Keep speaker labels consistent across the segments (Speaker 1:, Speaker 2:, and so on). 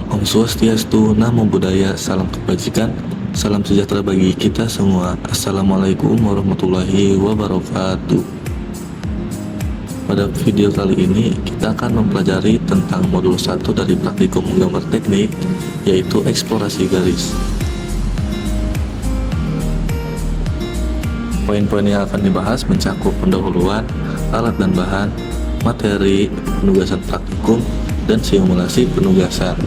Speaker 1: Om Swastiastu, Namo Buddhaya, salam kebajikan, salam sejahtera bagi kita semua. Assalamualaikum warahmatullahi wabarakatuh. Pada video kali ini kita akan mempelajari tentang modul 1 dari praktikum menggambar teknik, yaitu eksplorasi garis. Poin-poin yang akan dibahas mencakup pendahuluan, alat dan bahan, materi, penugasan praktikum, dan simulasi penugasan.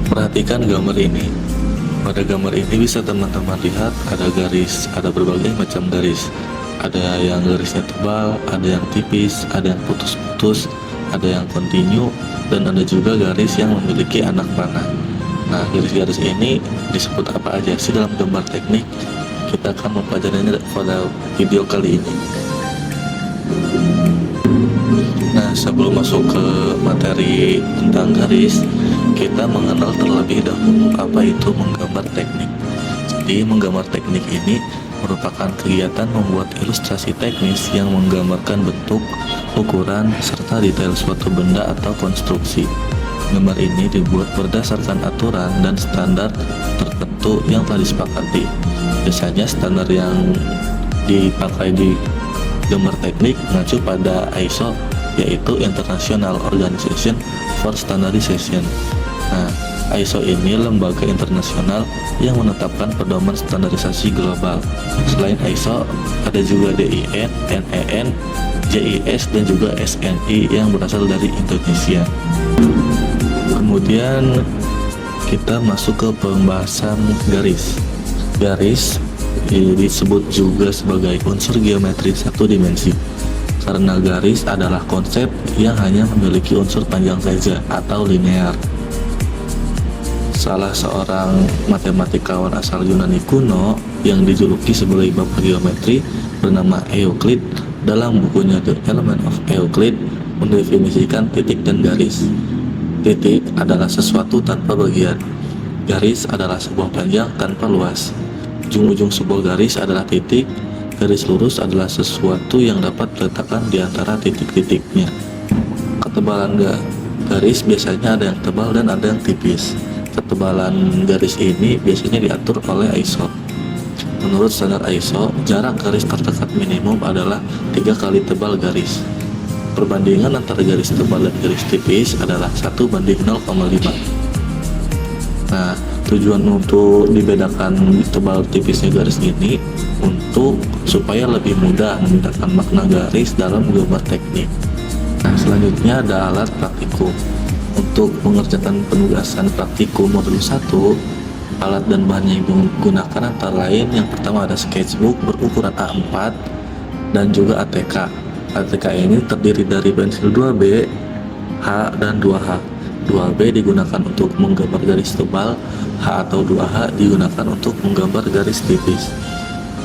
Speaker 1: Perhatikan gambar ini. Pada gambar ini bisa teman-teman lihat ada garis, ada berbagai macam garis. Ada yang garisnya tebal, ada yang tipis, ada yang putus-putus, ada yang kontinu, dan ada juga garis yang memiliki anak panah. Nah, garis-garis ini disebut apa aja sih dalam gambar teknik? Kita akan mempelajarinya pada video kali ini. Nah, sebelum masuk ke materi tentang garis, kita mengenal terlebih dahulu apa itu menggambar teknik. Jadi, menggambar teknik ini merupakan kegiatan membuat ilustrasi teknis yang menggambarkan bentuk, ukuran, serta detail suatu benda atau konstruksi. Gambar ini dibuat berdasarkan aturan dan standar tertentu yang telah disepakati. Biasanya standar yang dipakai di gambar teknik mengacu pada ISO, yaitu International Organization for Standardization. Nah, ISO ini lembaga internasional yang menetapkan pedoman standarisasi global. Selain ISO, ada juga DIN, NEN, JIS, dan juga SNI yang berasal dari Indonesia. Kemudian kita masuk ke pembahasan garis. Garis disebut juga sebagai unsur geometri satu dimensi, karena garis adalah konsep yang hanya memiliki unsur panjang saja atau linear. Salah seorang matematikawan asal Yunani kuno yang dijuluki sebagai bapak geometri bernama Euclid dalam bukunya The Element of Euclid mendefinisikan titik dan garis. Titik adalah sesuatu tanpa bagian. Garis adalah sebuah panjang tanpa luas. Ujung-ujung sebuah garis adalah titik. Garis lurus adalah sesuatu yang dapat diletakkan di antara titik-titiknya. Ketebalan garis biasanya ada yang tebal dan ada yang tipis. Ketebalan garis ini biasanya diatur oleh ISO. Menurut standar ISO, jarak garis terdekat minimum adalah 3 kali tebal garis. Perbandingan antara garis tebal dan garis tipis adalah 1:0,5. Nah, tujuan untuk dibedakan tebal tipisnya garis ini untuk supaya lebih mudah membedakan makna garis dalam gambar teknik. Nah, selanjutnya ada alat praktikum. Untuk mengerjakan penugasan praktikum modul 1, alat dan bahan yang digunakan antara lain yang pertama ada sketchbook berukuran A4 dan juga ATK. ATK ini terdiri dari pensil 2B, H, dan 2H. 2B digunakan untuk menggambar garis tebal, H atau 2H digunakan untuk menggambar garis tipis.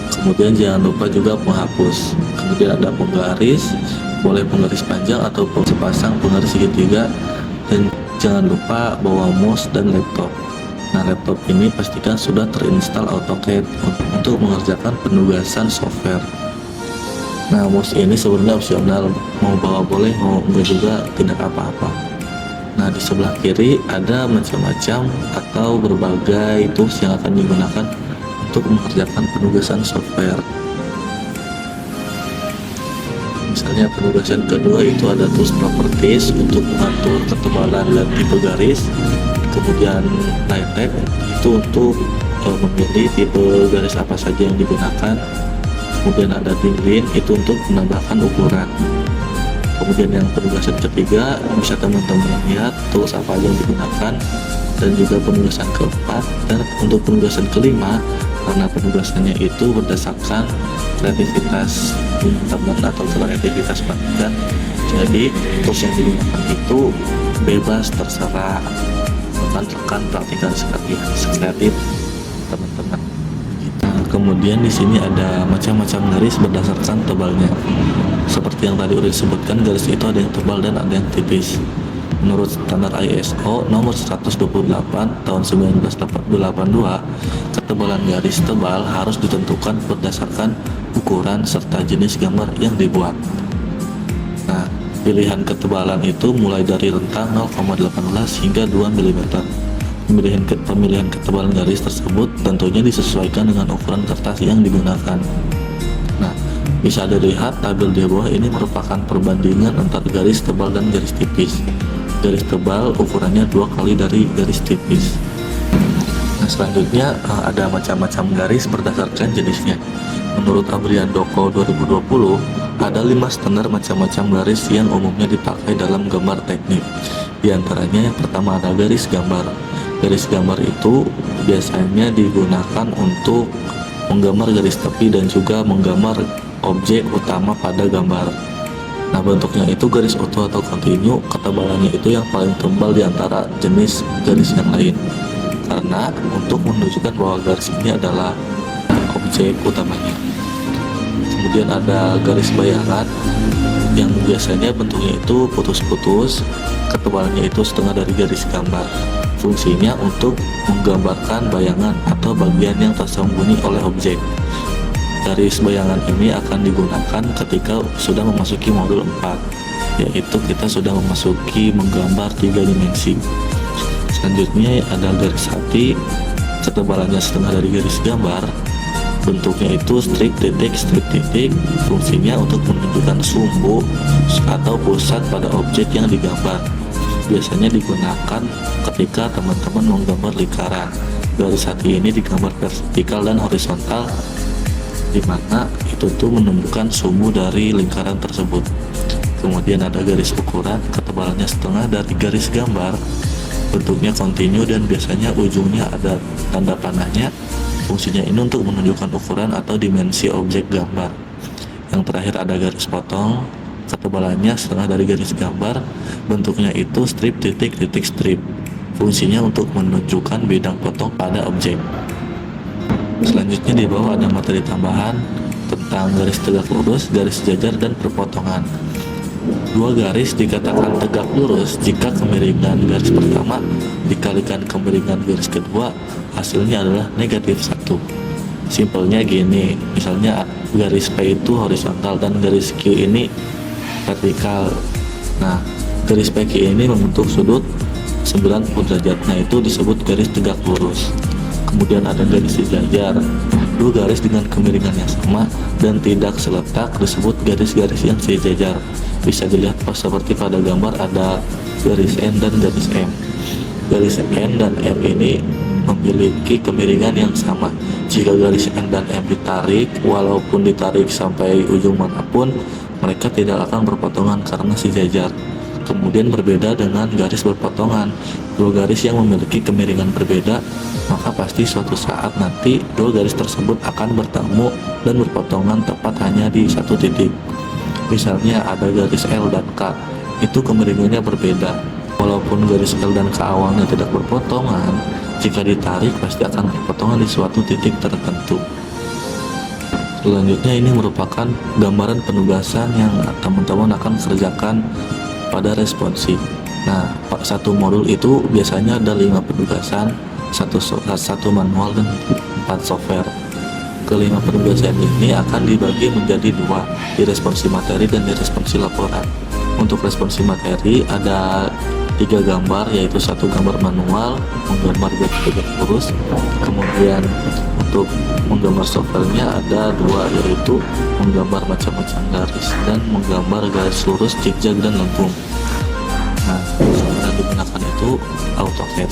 Speaker 1: Kemudian jangan lupa juga penghapus. Kemudian ada penggaris, boleh penggaris panjang atau sepasang penggaris segitiga, dan jangan lupa bawa mouse dan laptop. Nah, laptop ini pastikan sudah terinstall AutoCAD untuk mengerjakan penugasan software. Nah, mouse ini sebenarnya opsional, mau bawa boleh, mau enggak juga tidak apa-apa. Nah, di sebelah kiri ada macam-macam atau berbagai tools yang akan digunakan untuk mengerjakan penugasan software. Misalnya penugasan kedua itu ada tools properties untuk mengatur ketebalan dan tipe garis. Kemudian LightType itu untuk memilih tipe garis apa saja yang digunakan. Kemudian ada Thinline itu untuk menambahkan ukuran. Kemudian yang penugasan ketiga bisa teman-teman lihat tools apa aja yang digunakan, dan juga penugasan keempat. Dan untuk penugasan kelima, karena penugasannya itu berdasarkan kreativitas teman atau kreativitas manusia, jadi tools yang digunakan itu bebas, terserah rekan-rekan praktikan kreatif teman-teman. Nah, kemudian di sini ada macam-macam garis berdasarkan tebalnya. Seperti yang tadi udah disebutkan, garis itu ada yang tebal dan ada yang tipis. Menurut standar ISO nomor 128 tahun 1982, ketebalan garis tebal harus ditentukan berdasarkan ukuran serta jenis gambar yang dibuat. Nah, Pilihan ketebalan itu mulai dari rentang 0,18 hingga 2 mm. Pemilihan ketebalan garis tersebut tentunya disesuaikan dengan ukuran kertas yang digunakan. Nah, bisa dilihat tabel di bawah ini merupakan perbandingan antara garis tebal dan garis tipis. Garis tebal ukurannya 2 kali dari garis tipis. Nah, selanjutnya ada macam-macam garis berdasarkan jenisnya. Menurut Abriandoko 2020, ada 5 standar macam-macam garis yang umumnya dipakai dalam gambar teknik. Di antaranya yang pertama ada garis gambar. Garis gambar itu biasanya digunakan untuk menggambar garis tepi dan juga menggambar objek utama pada gambar. Nah, bentuknya itu garis utuh atau kontinu, ketebalannya itu yang paling tebal di antara jenis garis yang lain. Karena untuk menunjukkan bahwa garis ini adalah objek utamanya. Kemudian ada garis bayangan yang biasanya bentuknya itu putus-putus, ketebalannya itu setengah dari garis gambar. Fungsinya untuk menggambarkan bayangan atau bagian yang tersembunyi oleh objek. Garis bayangan ini akan digunakan ketika sudah memasuki modul 4, yaitu kita sudah memasuki menggambar 3 dimensi. Selanjutnya ada garis hati, ketebalannya setengah dari garis gambar. Bentuknya itu strip titik, fungsinya untuk menunjukkan sumbu atau pusat pada objek yang digambar. Biasanya digunakan ketika teman-teman menggambar lingkaran. Garis hati ini digambar vertikal dan horizontal, di mana itu tuh menunjukkan sumbu dari lingkaran tersebut. Kemudian ada garis ukuran, ketebalannya setengah dari garis gambar. Bentuknya kontinu dan biasanya ujungnya ada tanda panahnya. Fungsinya ini untuk menunjukkan ukuran atau dimensi objek gambar. Yang terakhir ada garis potong, ketebalannya setengah dari garis gambar. Bentuknya itu strip titik strip. Fungsinya untuk menunjukkan bidang potong pada objek. Selanjutnya di bawah ada materi tambahan tentang garis tegak lurus, garis jajar, dan perpotongan. Dua garis dikatakan tegak lurus jika kemiringan garis pertama dikalikan kemiringan garis kedua, hasilnya adalah -1. Simpelnya gini, misalnya garis P itu horizontal dan garis Q ini vertikal. Nah, garis PQ ini membentuk sudut 90 derajat. Nah, itu disebut garis tegak lurus. Kemudian ada garis sejajar. Dua garis dengan kemiringan yang sama dan tidak seletak disebut garis-garis yang sejajar. Bisa dilihat seperti pada gambar ada garis N dan garis M. Garis N dan M ini memiliki kemiringan yang sama. Jika garis N dan M ditarik, walaupun ditarik sampai ujung manapun, mereka tidak akan berpotongan karena sejajar. Kemudian berbeda dengan garis berpotongan. Dua garis yang memiliki kemiringan berbeda, maka pasti suatu saat nanti dua garis tersebut akan bertemu dan berpotongan tepat hanya di satu titik. Misalnya ada garis L dan K, itu kemiringannya berbeda. Walaupun garis L dan K awalnya tidak berpotongan, jika ditarik pasti akan berpotongan di suatu titik tertentu. Selanjutnya ini merupakan gambaran penugasan yang teman-teman akan kerjakan pada responsi. Nah, satu modul itu biasanya ada 5 penugasan, satu manual dan 4 software. Kelima penugasan ini akan dibagi menjadi 2, di responsi materi dan di responsi laporan. Untuk responsi materi ada 3 gambar, yaitu 1 gambar manual menggambar garis tegak lurus. Kemudian untuk menggambar softwarenya ada 2, yaitu menggambar macam-macam garis dan menggambar garis lurus, zigzag, dan lengkung. Nah, software yang digunakan itu AutoCAD.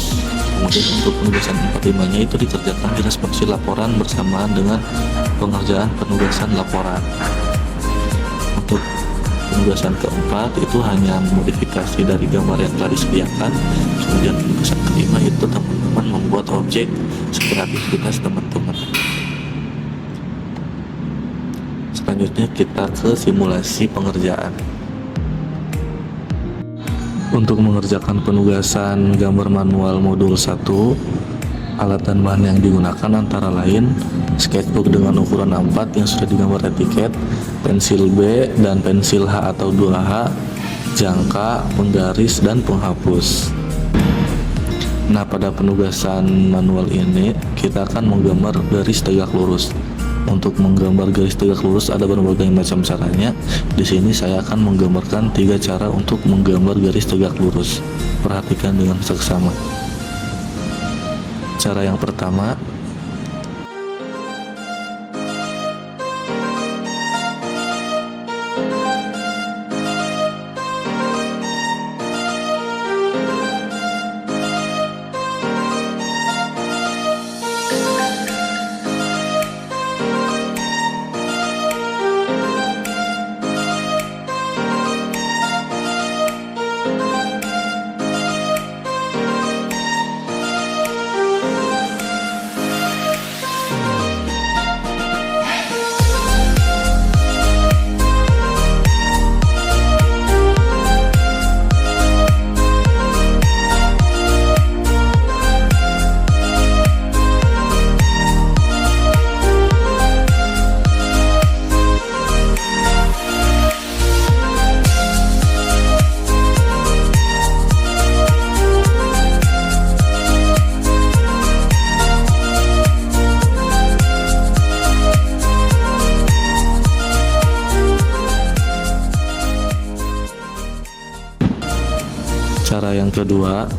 Speaker 1: Kemudian untuk penugasan 4-5-nya itu dikerjakan di responsi laporan bersamaan dengan pengerjaan penugasan laporan. Untuk penugasan keempat itu hanya modifikasi dari gambar yang telah disediakan. Kemudian penugasan kelima itu teman-teman membuat objek kreativitas teman-teman. Selanjutnya kita ke simulasi pengerjaan. Untuk mengerjakan penugasan gambar manual modul 1, alat dan bahan yang digunakan antara lain sketchbook dengan ukuran A4 yang sudah digambar etiket, pensil B dan pensil H atau 2H, jangka, penggaris, dan penghapus. Nah, pada penugasan manual ini kita akan menggambar garis tegak lurus. Untuk menggambar garis tegak lurus ada berbagai macam caranya. Di sini saya akan menggambarkan 3 cara untuk menggambar garis tegak lurus. Perhatikan dengan seksama. Cara yang pertama, cara yang kedua,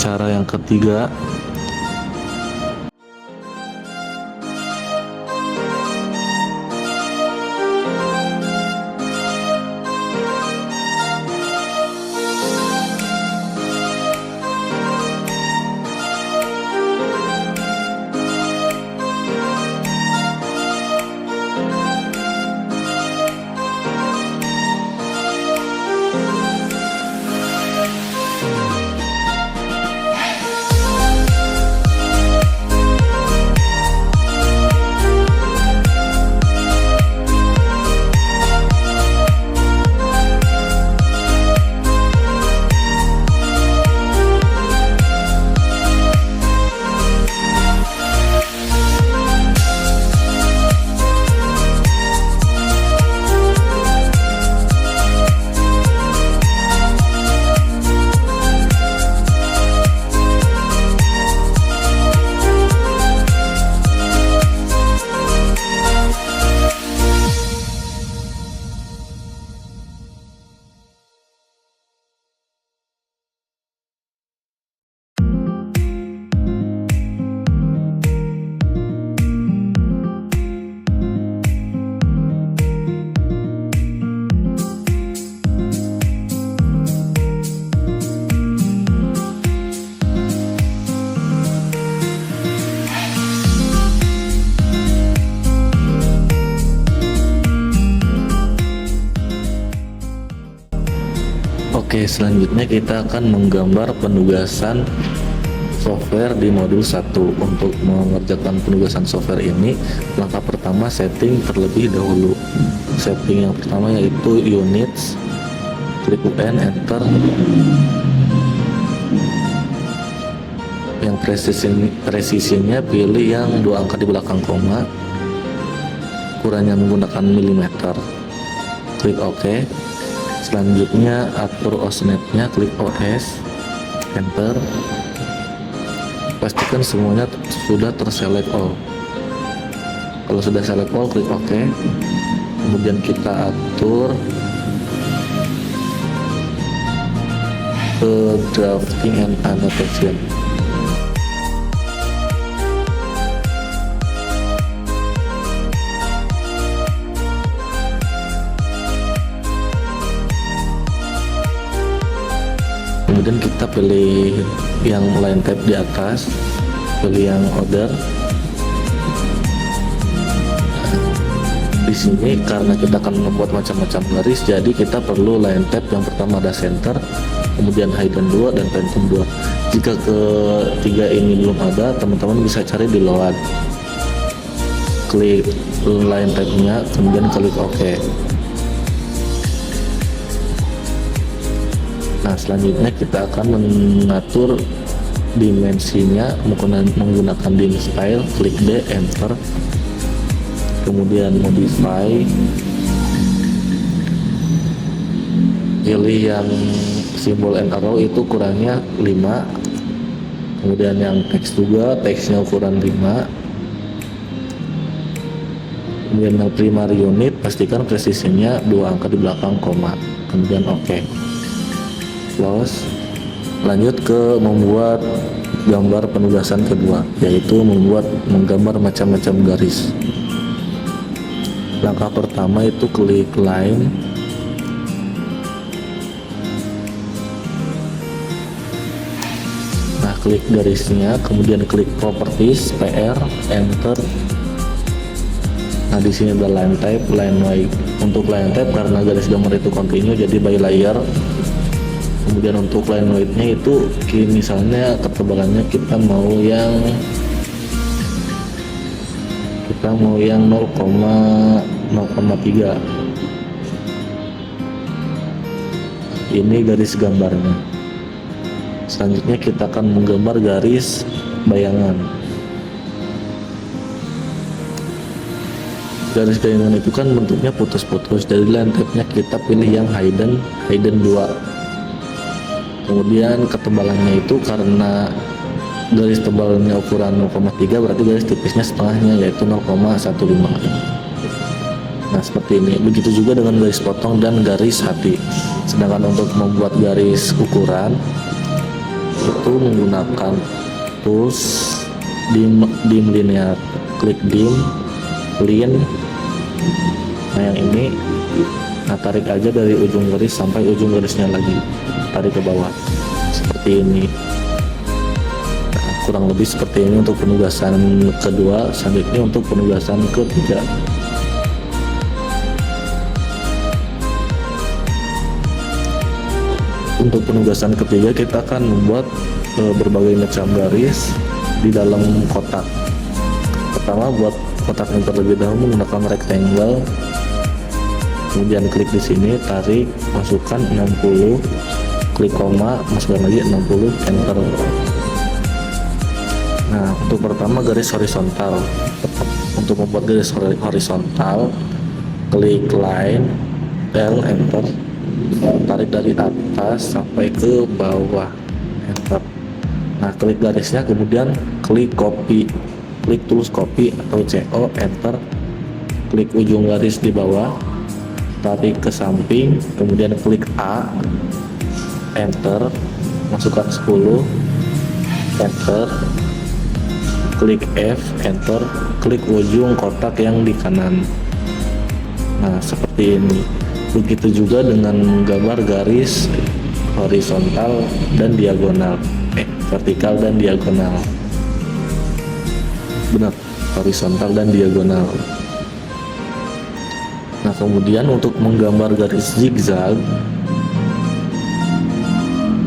Speaker 1: cara yang ketiga, Oke, selanjutnya kita akan menggambar penugasan software di modul 1. Untuk mengerjakan penugasan software ini, langkah pertama setting terlebih dahulu. Setting yang pertama yaitu units, klik UN, enter. Yang presisinya pilih yang 2 angka di belakang koma, ukurannya menggunakan milimeter, klik OK. Selanjutnya atur OSNet-nya, klik OS, enter. Pastikan semuanya sudah terselect all. Kalau sudah select all, klik OK. Kemudian kita atur ke drafting and annotation. Kemudian kita pilih yang line type di atas, pilih yang order. Di sini karena kita akan membuat macam-macam garis, jadi kita perlu line type yang pertama ada center, kemudian hidden 2 dan phantom 2. Jika ketiga ini belum ada, teman-teman bisa cari di load. Klik line type-nya, kemudian klik OK. Nah, selanjutnya kita akan mengatur dimensinya menggunakan dim style, klik D, enter. Kemudian modify, pilih yang simbol and arrow itu ukurannya 5. Kemudian yang teks juga, teksnya ukuran 5. Kemudian yang primary unit, pastikan presisinya 2 angka di belakang koma. Kemudian OK. Close. Lanjut ke membuat gambar penugasan kedua, yaitu menggambar macam-macam garis. Langkah pertama itu klik line, nah klik garisnya, kemudian klik properties, PR, enter. Nah di sini ada line type, line weight. Untuk line type karena garis gambar itu continue jadi by layer. Kemudian untuk line weight-nya itu misalnya ketebalannya kita mau yang 0,3. Ini garis gambarnya. Selanjutnya kita akan menggambar garis bayangan. Garis bayangan itu kan bentuknya putus-putus. Dari line type-nya kita pilih yang hidden 2. Kemudian ketebalannya itu karena garis tebalnya ukuran 0,3, berarti garis tipisnya setengahnya, yaitu 0,15. Nah seperti ini. Begitu juga dengan garis potong dan garis hati. Sedangkan untuk membuat garis ukuran itu menggunakan tools dim linear, klik dim line. Nah yang ini, nah tarik aja dari ujung garis sampai ujung garisnya lagi, tarik ke bawah seperti ini. Kurang lebih seperti ini untuk penugasan kedua. Selanjutnya untuk penugasan ketiga. Untuk penugasan ketiga kita akan membuat berbagai macam garis di dalam kotak. Pertama buat kotak yang terlebih dahulu menggunakan rectangle. Kemudian klik di sini, tarik, masukkan 60, klik koma, masukkan lagi 60, enter. Nah, untuk pertama garis horizontal. Untuk membuat garis horizontal, klik line, L, enter. Tarik dari atas sampai ke bawah, enter. Nah, klik garisnya, kemudian klik copy, klik tools copy atau CO, enter. Klik ujung garis di bawah, tarik ke samping, kemudian klik A, enter. Masukkan 10, enter. Klik F, enter, klik ujung kotak yang di kanan. Nah seperti ini. Begitu juga dengan menggambar garis horizontal dan diagonal, vertikal dan diagonal. Benar, horizontal dan diagonal. Nah kemudian untuk menggambar garis zigzag,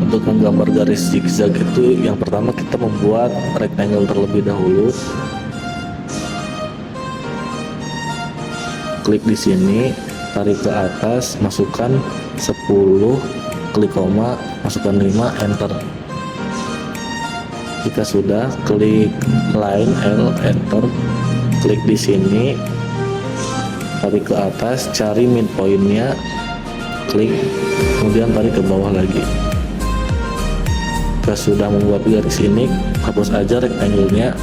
Speaker 1: untuk menggambar garis zigzag itu yang pertama kita membuat rectangle terlebih dahulu. Klik di sini, tarik ke atas, masukkan 10, klik koma, masukkan 5, enter. Jika sudah, klik line L, enter, klik di sini, tarik ke atas, cari midpointnya, klik, kemudian tarik ke bawah lagi. Jika sudah membuat garis ini, hapus aja rectangle-nya,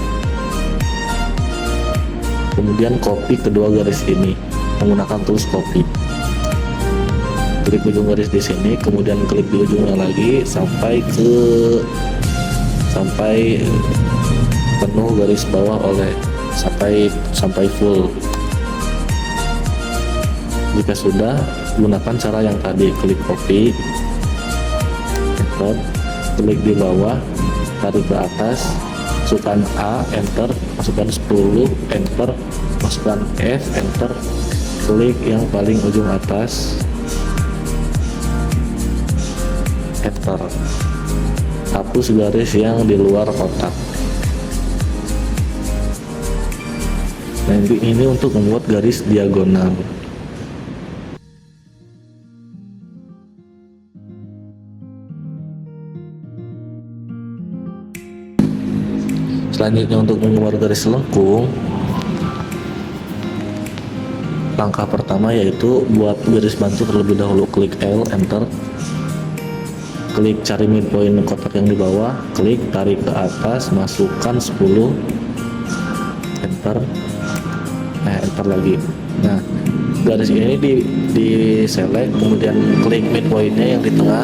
Speaker 1: kemudian copy kedua garis ini menggunakan tools copy. Klik ujung garis di sini, kemudian klik di ujungnya lagi sampai penuh garis bawah sampai full. Jika sudah, gunakan cara yang tadi, klik copy, enter, klik di bawah, tarik ke atas, masukkan A, enter, masukkan 10, enter, masukkan F, enter, klik yang paling ujung atas, enter, hapus garis yang di luar kotak. Nah, ini untuk membuat garis diagonal. Selanjutnya untuk menggambar garis lengkung, langkah pertama yaitu buat garis bantu terlebih dahulu. Klik L, enter, klik cari midpoint kotak yang di bawah, klik tarik ke atas, masukkan 10, enter, enter lagi. Nah, garis ini di select, kemudian klik midpointnya yang di tengah,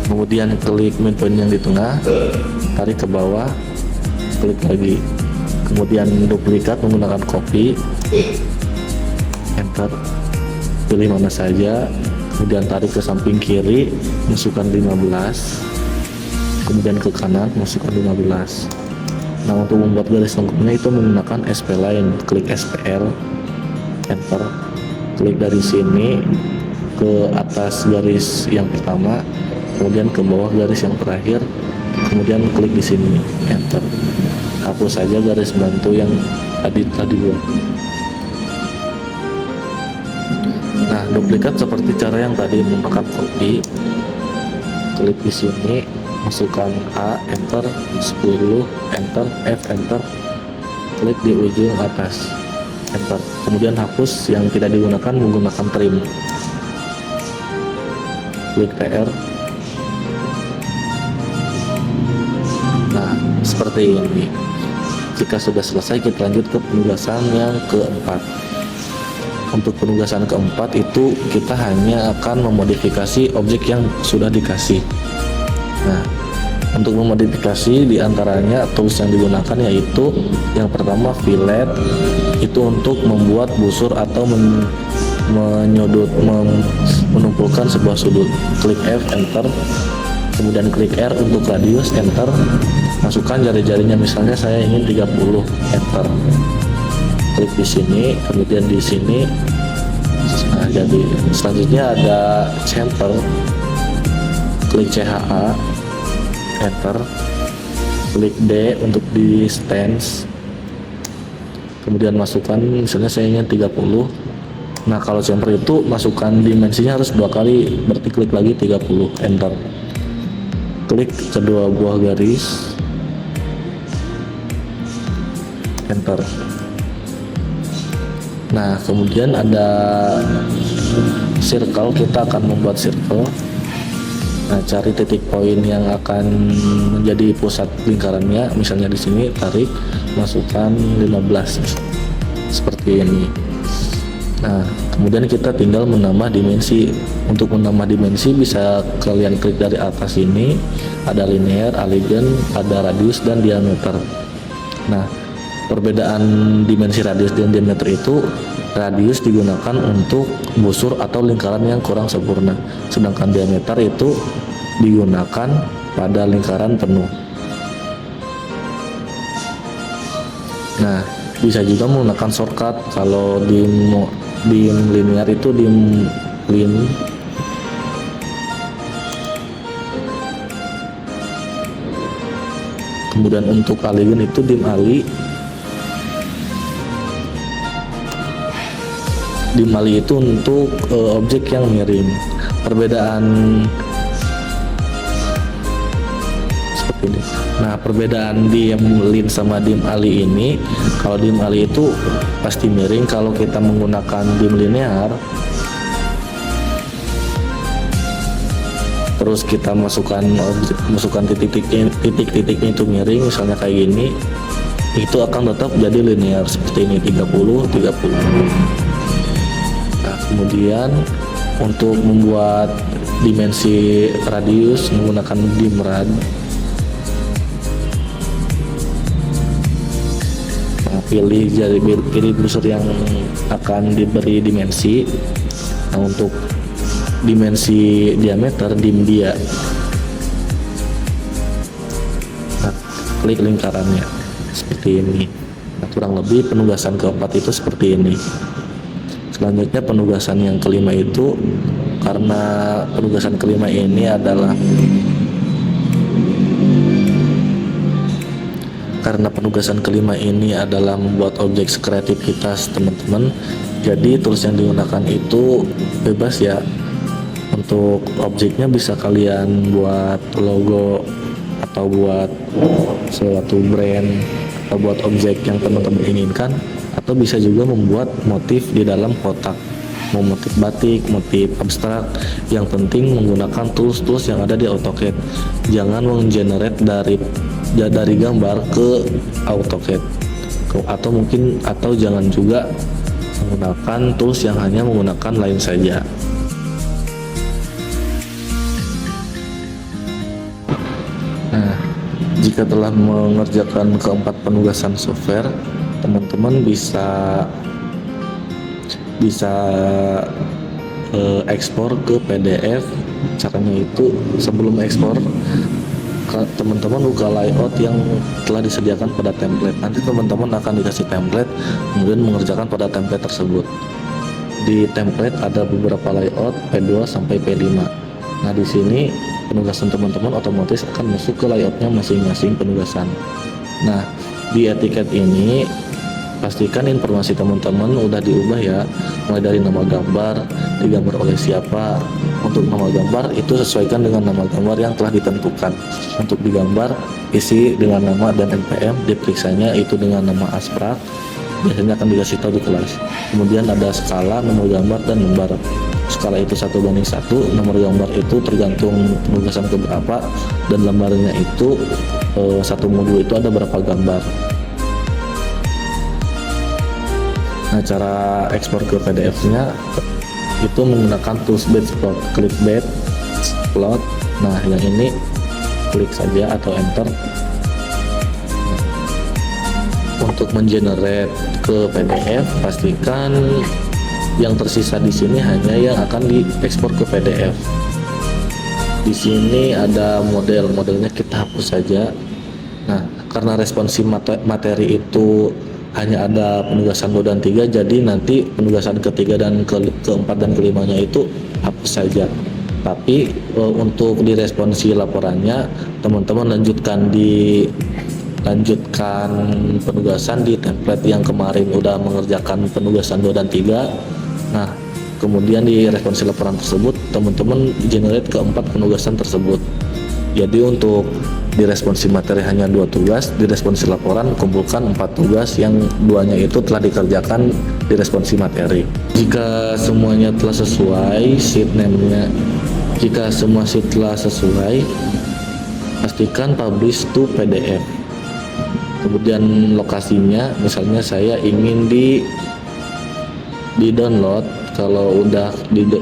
Speaker 1: kemudian klik midpoint yang di tengah, tarik ke bawah, klik lagi, kemudian duplikat menggunakan copy, enter, pilih mana saja, kemudian tarik ke samping kiri, masukkan 15, kemudian ke kanan, masukkan 15. Nah, untuk membuat garis lengkungnya itu menggunakan spline, klik SPL, enter, klik dari sini ke atas garis yang pertama, kemudian ke bawah garis yang terakhir, kemudian klik di sini, enter, hapus saja garis bantu yang tadi buat. Nah, duplikat seperti cara yang tadi, menggunakan copy, klik di sini, masukkan A, enter, 10, enter, F, enter, klik di ujung atas, enter, kemudian hapus yang tidak digunakan menggunakan trim, klik TR. Nah, seperti ini. Jika sudah selesai, kita lanjut ke penugasan yang keempat. Untuk penugasan keempat itu kita hanya akan memodifikasi objek yang sudah dikasih. Nah, untuk memodifikasi diantaranya tools yang digunakan yaitu yang pertama fillet, itu untuk membuat busur atau menumpulkan sebuah sudut. Klik F, enter, kemudian klik R untuk radius, enter, masukkan jari-jarinya, misalnya saya ingin 30, enter, klik di sini, kemudian di sini. Nah, jadi selanjutnya ada center, klik CHA, enter, klik D untuk di stance, kemudian masukkan, misalnya saya ingin 30. Nah, kalau center itu masukkan dimensinya harus 2 kali, berarti klik lagi 30, enter, klik kedua buah garis, enter. Nah, kemudian ada circle, kita akan membuat circle. Nah, cari titik poin yang akan menjadi pusat lingkarannya, misalnya di sini, tarik, masukkan 15 seperti ini. Nah, kemudian kita tinggal menambah dimensi. Untuk menambah dimensi bisa kalian klik dari atas ini, ada linear, align, ada radius dan diameter. Nah, perbedaan dimensi radius dan diameter itu, radius digunakan untuk busur atau lingkaran yang kurang sempurna, sedangkan diameter itu digunakan pada lingkaran penuh. Nah, bisa juga menggunakan shortcut. Kalau di linear itu dim lin, kemudian untuk align itu dim ali. Dim ali itu untuk objek yang miring. Perbedaan perbedaan dim lin sama dim ali ini, kalau dim ali itu pasti miring. Kalau kita menggunakan dim linear, terus kita masukkan titik-titiknya itu miring, misalnya kayak gini, itu akan tetap jadi linear seperti ini, 30 30. Nah, kemudian untuk membuat dimensi radius menggunakan dimrad. Nah, pilih browser yang akan diberi dimensi. Nah, untuk dimensi diameter dim dia. Nah, klik lingkarannya seperti ini. Nah, kurang lebih penugasan keempat itu seperti ini. Selanjutnya penugasan yang kelima itu, karena penugasan kelima ini adalah membuat objek kreativitas teman-teman. Jadi tools yang digunakan itu bebas ya. Untuk objeknya bisa kalian buat logo atau buat suatu brand atau buat objek yang teman-teman inginkan, atau bisa juga membuat motif di dalam kotak, mau motif batik, motif abstrak. Yang penting menggunakan tools yang ada di AutoCAD. Jangan menggenerate dari gambar ke AutoCAD, atau jangan juga menggunakan tools yang hanya menggunakan line saja. Nah, jika telah mengerjakan keempat penugasan software, teman-teman bisa ekspor ke PDF. Caranya itu, sebelum ekspor, teman-teman buka layout yang telah disediakan pada template. Nanti teman-teman akan dikasih template, kemudian mengerjakan pada template tersebut. Di template ada beberapa layout P2 sampai P5. Nah, di sini penugasan teman-teman otomatis akan masuk ke layoutnya masing-masing penugasan. Nah, di etiket ini pastikan informasi teman-teman udah diubah ya, mulai dari nama gambar, digambar oleh siapa. Untuk nama gambar itu sesuaikan dengan nama gambar yang telah ditentukan. Untuk digambar, isi dengan nama dan NPM, diperiksanya itu dengan nama abstrak, biasanya akan dikasih tahu di kelas. Kemudian ada skala, nomor gambar, dan lembar. Skala itu 1:1, nomor gambar itu tergantung penugasan keberapa, dan lembarnya itu satu modul itu ada berapa gambar. Nah, cara ekspor ke PDF-nya itu menggunakan tools batch plot. Klik batch plot. Nah, yang ini klik saja atau enter. Untuk mengenerate ke PDF, pastikan yang tersisa di sini hanya yang akan diekspor ke PDF. Di sini ada modelnya kita hapus saja. Nah, karena responsi materi itu hanya ada penugasan 2 dan 3, jadi nanti penugasan ketiga dan keempat dan kelimanya itu hapus saja. Tapi untuk diresponsi laporannya, teman-teman lanjutkan penugasan di template yang kemarin udah mengerjakan penugasan 2 dan 3. Nah, kemudian di responsi laporan tersebut teman-teman generate keempat penugasan tersebut. Jadi untuk di responsi materi hanya 2 tugas, di responsi laporan kumpulkan 4 tugas yang 2-nya itu telah dikerjakan di responsi materi. Jika semuanya telah sesuai sheet name-nya, jika semua sheet telah sesuai, pastikan publish to PDF. Kemudian lokasinya, misalnya saya ingin di download. Kalau udah dibentuk.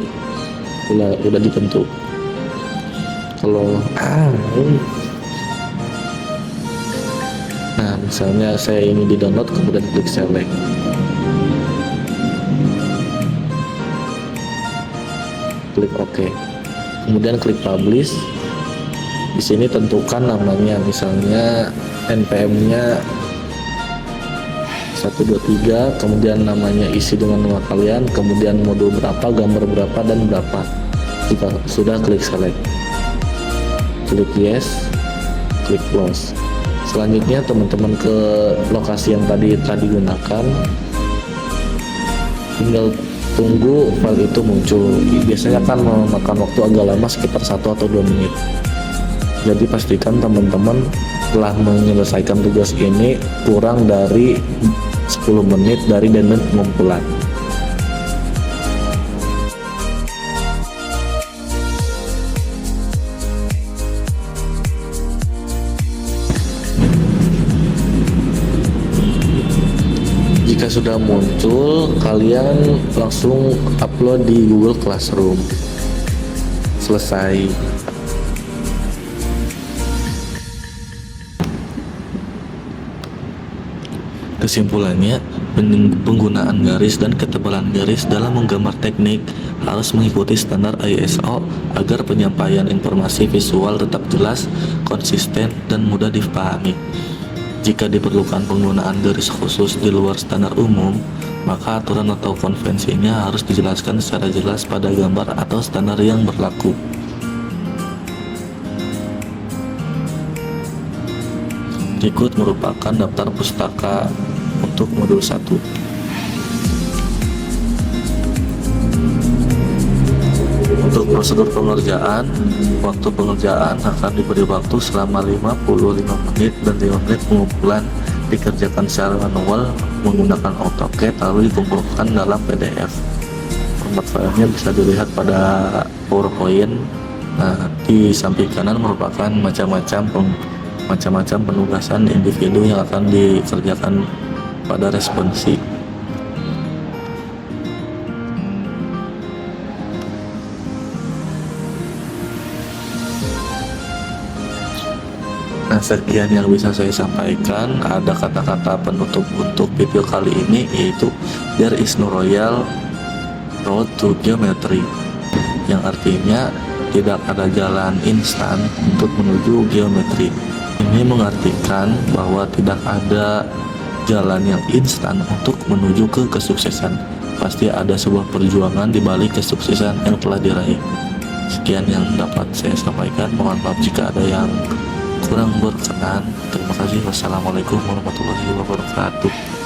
Speaker 1: Nah, misalnya saya ingin di download, kemudian klik select. Klik OK. Kemudian klik publish. Di sini tentukan namanya, misalnya NPM-nya 123, kemudian namanya isi dengan nama kalian, kemudian modul berapa, gambar berapa, dan berapa. Jika sudah, klik select. Klik yes, klik close. Selanjutnya teman-teman ke lokasi yang tadi telah digunakan, tinggal tunggu file itu muncul. Biasanya kan memakan waktu agak lama, sekitar 1 atau 2 menit. Jadi pastikan teman-teman setelah menyelesaikan tugas ini kurang dari 10 menit dari deadline pengumpulan. Jika sudah muncul, kalian langsung upload di Google Classroom. Selesai. Kesimpulannya, penggunaan garis dan ketebalan garis dalam menggambar teknik harus mengikuti standar ISO agar penyampaian informasi visual tetap jelas, konsisten, dan mudah dipahami. Jika diperlukan penggunaan garis khusus di luar standar umum, maka aturan atau konvensinya harus dijelaskan secara jelas pada gambar atau standar yang berlaku. Berikut merupakan daftar pustaka untuk modul 1. Untuk prosedur pengerjaan, waktu pengerjaan akan diberi waktu selama 55 menit dan 5 menit pengumpulan dikerjakan secara manual menggunakan AutoCAD lalu dikumpulkan dalam PDF. Format filenya bisa dilihat pada PowerPoint. Nah, di samping kanan merupakan macam-macam penugasan individu yang akan dikerjakan pada responsi. Nah, sekian yang bisa saya sampaikan. Ada kata-kata penutup untuk video kali ini, yaitu there is no royal road to geometry, yang artinya tidak ada jalan instan untuk menuju geometri. Ini mengartikan bahwa tidak ada jalan yang instan untuk menuju ke kesuksesan. Pasti ada sebuah perjuangan di balik kesuksesan yang telah diraih. Sekian yang dapat saya sampaikan. Mohon maaf jika ada yang kurang berkenan. Terima kasih. Wassalamualaikum warahmatullahi wabarakatuh.